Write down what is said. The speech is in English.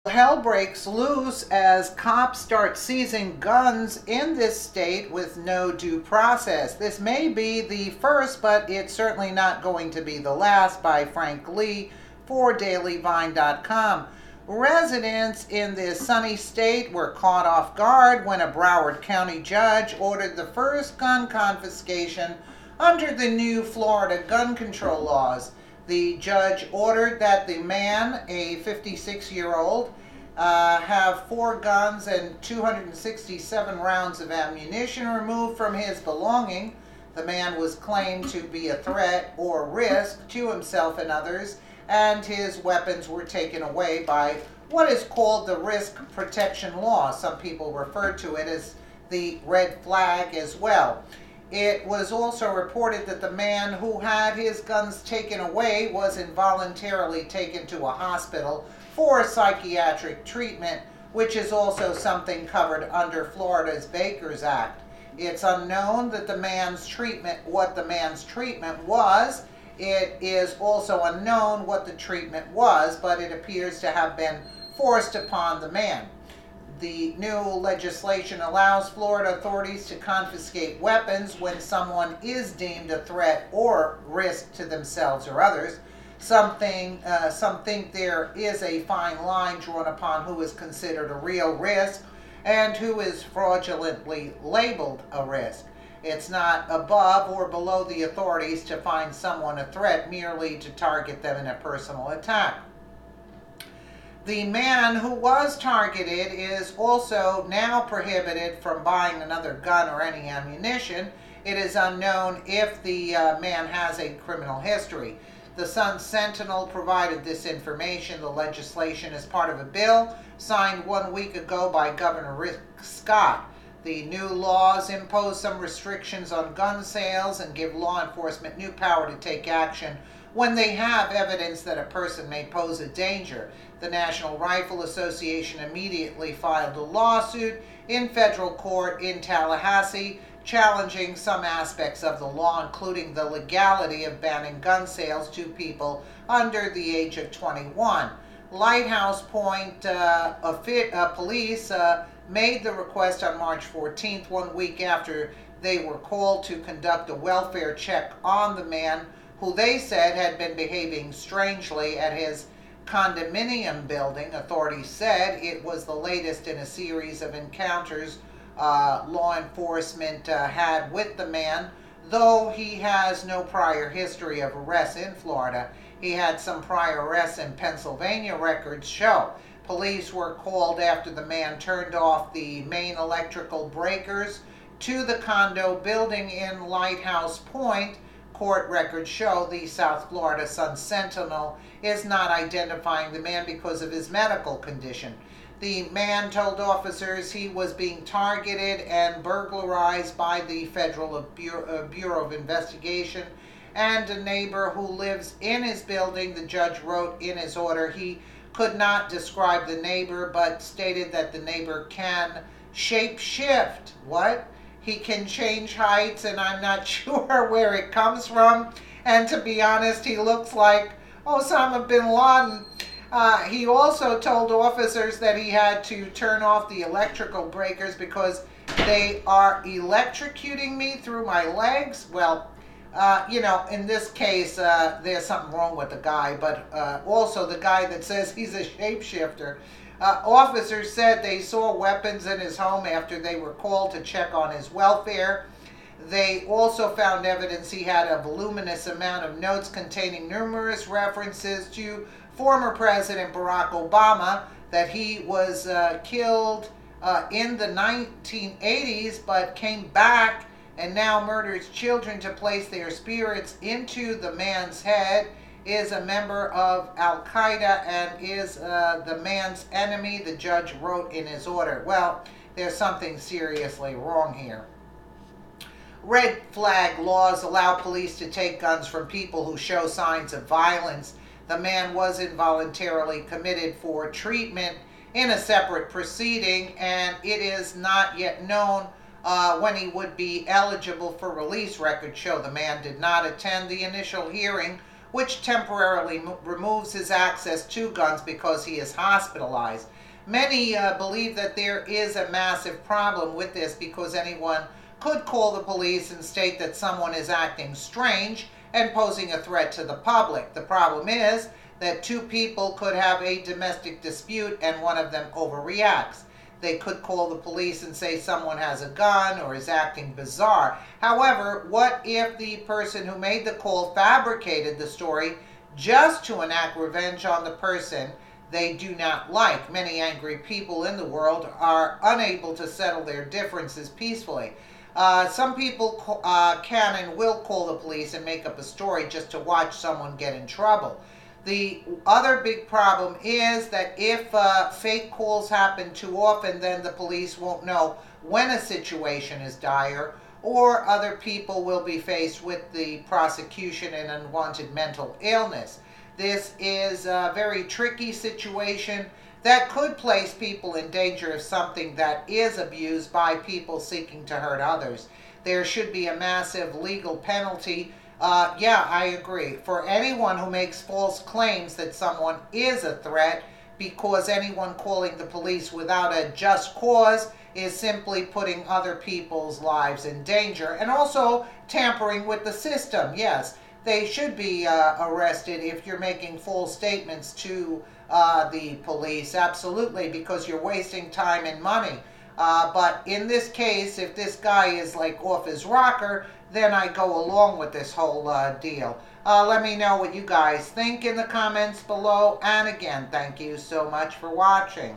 Hell breaks loose as cops start seizing guns in this state with no due process. This may be the first, but it's certainly not going to be the last, by Frank Lee for DailyVine.com. Residents in this sunny state were caught off guard when a Broward County judge ordered the first gun confiscation under the new Florida gun control laws. The judge ordered that the man, a 56-year-old, have 4 guns and 267 rounds of ammunition removed from his belonging. The man was claimed to be a threat or risk to himself and others, and his weapons were taken away by what is called the Risk Protection Law. Some people refer to it as the red flag as well. It was also reported that the man who had his guns taken away was involuntarily taken to a hospital for psychiatric treatment, which is also something covered under Florida's Baker's Act. It's unknown that what the man's treatment was. It is also unknown what the treatment was, but it appears to have been forced upon the man. The new legislation allows Florida authorities to confiscate weapons when someone is deemed a threat or risk to themselves or others. Some think there is a fine line drawn upon who is considered a real risk and who is fraudulently labeled a risk. It's not above or below the authorities to find someone a threat merely to target them in a personal attack. The man who was targeted is also now prohibited from buying another gun or any ammunition. It is unknown if the man has a criminal history. The Sun Sentinel provided this information. The legislation is part of a bill signed 1 week ago by Governor Rick Scott. The new laws impose some restrictions on gun sales and give law enforcement new power to take action when they have evidence that a person may pose a danger. The National Rifle Association immediately filed a lawsuit in federal court in Tallahassee, challenging some aspects of the law, including the legality of banning gun sales to people under the age of 21. Lighthouse Point police made the request on March 14th, 1 week after they were called to conduct a welfare check on the man who they said had been behaving strangely at his condominium building. Authorities said it was the latest in a series of encounters law enforcement had with the man. Though he has no prior history of arrests in Florida, he had some prior arrests in Pennsylvania, records show. Police were called after the man turned off the main electrical breakers to the condo building in Lighthouse Point. Court records show the South Florida Sun Sentinel is not identifying the man because of his medical condition. The man told officers he was being targeted and burglarized by the Federal Bureau of Investigation and a neighbor who lives in his building. The judge wrote in his order he could not describe the neighbor, but stated that the neighbor can shape shift. What? He can change heights, and I'm not sure where it comes from. And to be honest, he looks like Osama bin Laden. He also told officers that he had to turn off the electrical breakers because they are electrocuting me through my legs. Well, in this case, there's something wrong with the guy, but also the guy that says he's a shapeshifter. Officers said they saw weapons in his home after they were called to check on his welfare. They also found evidence he had a voluminous amount of notes containing numerous references to former President Barack Obama, that he was killed in the 1980s but came back and now murders children to place their spirits into the man's head, is a member of Al-Qaeda, and is the man's enemy, the judge wrote in his order. Well, there's something seriously wrong here. Red flag laws allow police to take guns from people who show signs of violence. The man was involuntarily committed for treatment in a separate proceeding, and it is not yet known when he would be eligible for release. Records show the man did not attend the initial hearing which temporarily removes his access to guns because he is hospitalized. Many believe that there is a massive problem with this because anyone could call the police and state that someone is acting strange and posing a threat to the public. The problem is that two people could have a domestic dispute and one of them overreacts. They could call the police and say someone has a gun or is acting bizarre. However, what if the person who made the call fabricated the story just to enact revenge on the person they do not like? Many angry people in the world are unable to settle their differences peacefully. Some people can and will call the police and make up a story just to watch someone get in trouble. The other big problem is that if fake calls happen too often, then the police won't know when a situation is dire, or other people will be faced with the prosecution and unwanted mental illness. This is a very tricky situation that could place people in danger of something that is abused by people seeking to hurt others. There should be a massive legal penalty. Yeah, I agree. For anyone who makes false claims that someone is a threat, because anyone calling the police without a just cause is simply putting other people's lives in danger and also tampering with the system. Yes, they should be arrested if you're making false statements to the police, absolutely, because you're wasting time and money. But in this case, if this guy is like off his rocker, then I go along with this whole deal. Let me know what you guys think in the comments below. And again, thank you so much for watching.